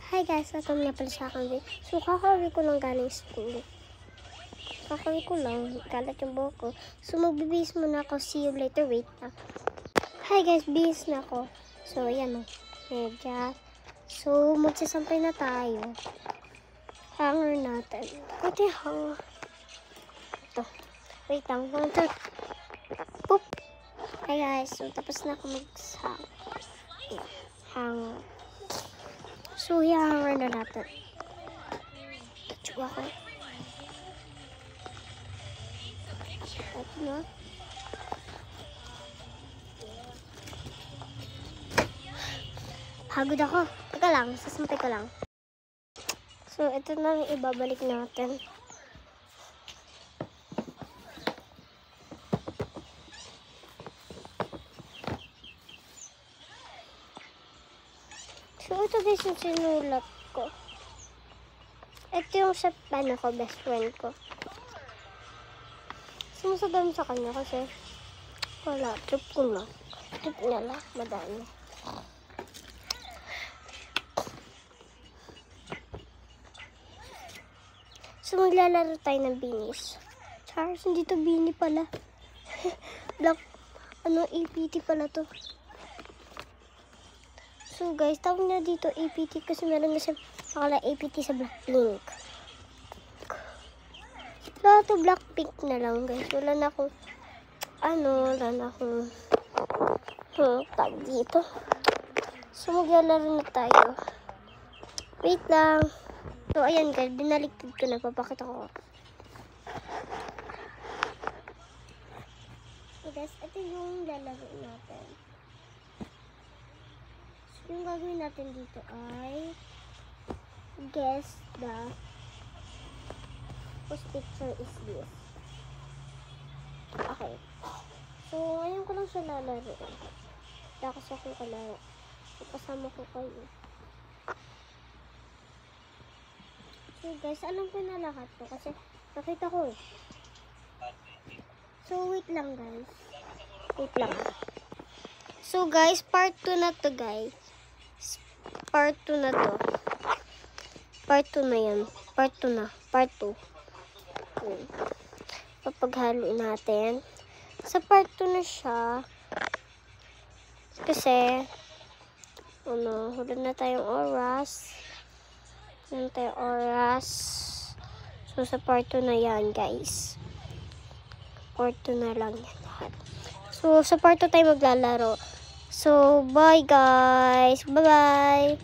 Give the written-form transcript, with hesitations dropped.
Hi guys, welcome na pala sa akin. So, kakawin ko lang galing school. Kakawin ko lang, kalat yung buhok ko. So, magbibihis muna ako. See you later. Wait lang. Hi guys, bihis na ako. So, ayan o. Medyas. So, magsasampay na tayo. Hanger natin. Ito yung hanger. Ito. Wait lang. 1, 2. Poop. Hi guys. So, tapos na ako hanger. So, i-hanger na natin. Tatsuga ko. Ito na. Pagod ako. Teka lang, sasampay ko lang. So, ito na yung ibabalik natin. So, ito guys yung sinulat ko. Ito yung sa ko, best friend ko. Sumusagam sa kanya kasi wala, trip ko lang. Trip niya lang, madami. So, maglalaro tayo ng binis. Charles, hindi to bini pala. Black, APT pala to. So, guys, tawag na dito APT kasi meron na siya pakala APT sa Blackpink. Wala to Blackpink na lang, guys. Wala na akong, tag dito. So, maglalaro na tayo. Wait lang. So, ayan guys, binaligtad ko na. Papakita ko. So guys, ito yung lalaro natin. So, yung gagawin natin dito ay guess the whose picture is this. Okay. So, ngayon ko lang siya lalaro. Tapos ako kalaro. Kasama ko kayo. So guys, alam ko na lahat to kasi nakita ko eh. So wait lang guys. Wait lang. So guys, part 2 na to guys. Part 2 na to. Part 2 na yan. Part 2 na. Part 2. Papaghalo natin. Sa part 2 na siya. Kasi wala na tayong oras. So, sa part 2 na yan, guys. Part 2 na lang yan lahat. So, sa part 2 tayo maglalaro. So, bye, guys. Bye-bye.